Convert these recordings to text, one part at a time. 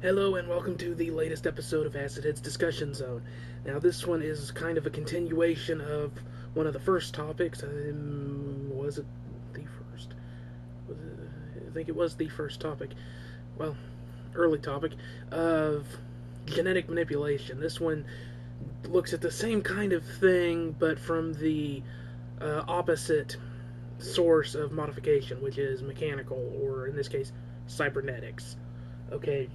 Hello and welcome to the latest episode of Acidhedz Discussion Zone. Now this one is kind of a continuation of one of the first topics. Was it the first? I think it was the first topic. Well, early topic of genetic manipulation. This one looks at the same kind of thing, but from the opposite source of modification, which is mechanical, or in this case, cybernetics. Okay,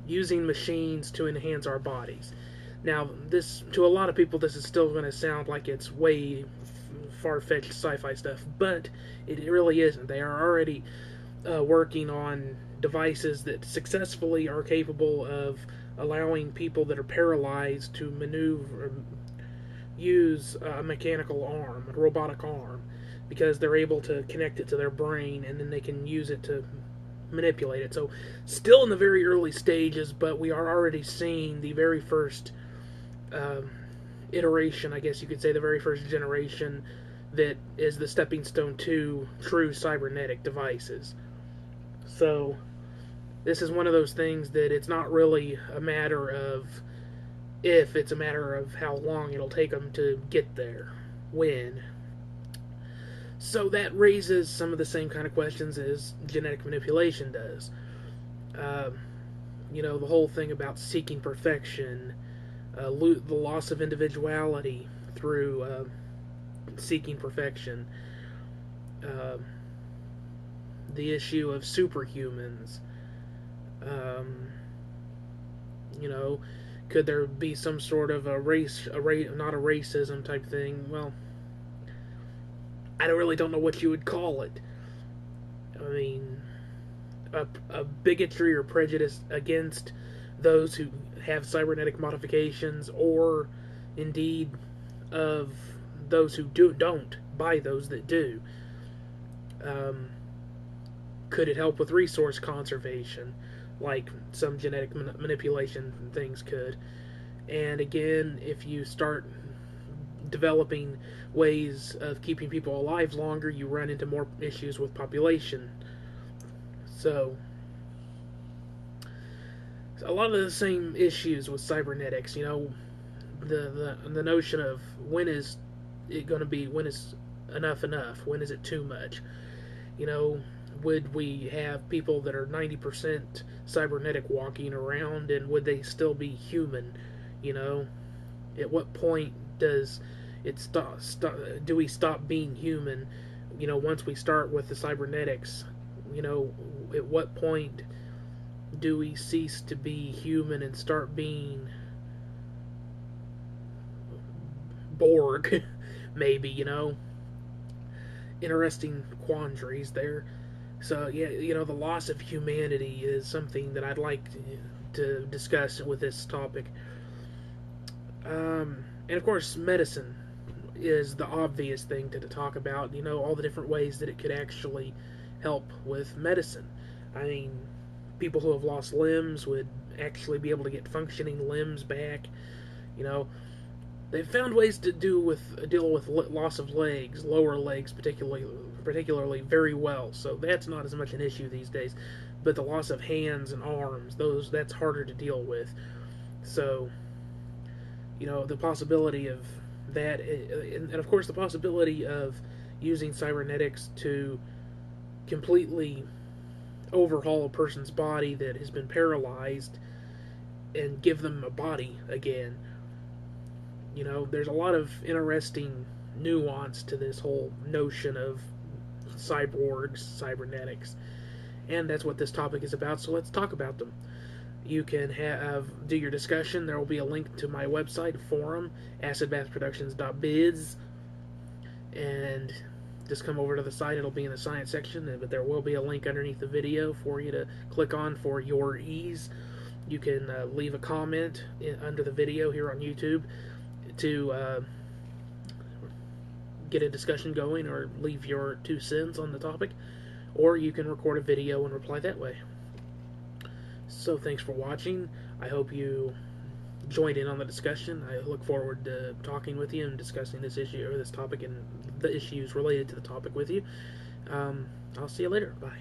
using machines to enhance our bodies. Now, this to a lot of people, this is still going to sound like it's way far-fetched sci-fi stuff, but it really isn't. They are already working on devices that successfully are capable of allowing people that are paralyzed to maneuver, use a mechanical arm, a robotic arm, because they're able to connect it to their brain and then they can use it to manipulate it. So, still in the very early stages, but we are already seeing the very first iteration, I guess you could say, the very first generation that is the stepping stone to true cybernetic devices. So, this is one of those things that it's not really a matter of if, it's a matter of how long it'll take them to get there. When. So that raises some of the same kind of questions as genetic manipulation does. The whole thing about seeking perfection, the loss of individuality through seeking perfection, the issue of superhumans. Could there be some sort of not a racism type thing? Well, I don't know what you would call it. I mean, a bigotry or prejudice against those who have cybernetic modifications, or indeed of those who don't, by those that do. Could it help with resource conservation, like some genetic manipulation things could? And again, if you start developing ways of keeping people alive longer, you run into more issues with population. So, a lot of the same issues with cybernetics. The notion of when is it going to be, when is enough, when is it too much? Would we have people that are 90% cybernetic walking around, and would they still be human? At what point does do we stop being human? Once we start with the cybernetics, at what point do we cease to be human and start being Borg? Maybe, interesting quandaries there. So yeah, the loss of humanity is something that I'd like to discuss with this topic. And of course, medicine is the obvious thing to talk about. All the different ways that it could actually help with medicine. I mean, people who have lost limbs would actually be able to get functioning limbs back. They've found ways to deal with loss of legs, lower legs particularly very well. So that's not as much an issue these days. But the loss of hands and arms, that's harder to deal with. So, the possibility of that, and of course the possibility of using cybernetics to completely overhaul a person's body that has been paralyzed and give them a body again. There's a lot of interesting nuance to this whole notion of cyborgs, cybernetics, and that's what this topic is about. So let's talk about them. You can do your discussion. There will be a link to my website forum, acidbathproductions.biz, and just come over to the site. It'll be in the science section, but there will be a link underneath the video for you to click on for your ease. You can leave a comment under the video here on YouTube to get a discussion going, or leave your 2 cents on the topic, or you can record a video and reply that way. So thanks for watching. I hope you joined in on the discussion. I look forward to talking with you and discussing this issue or this topic and the issues related to the topic with you. I'll see you later. Bye.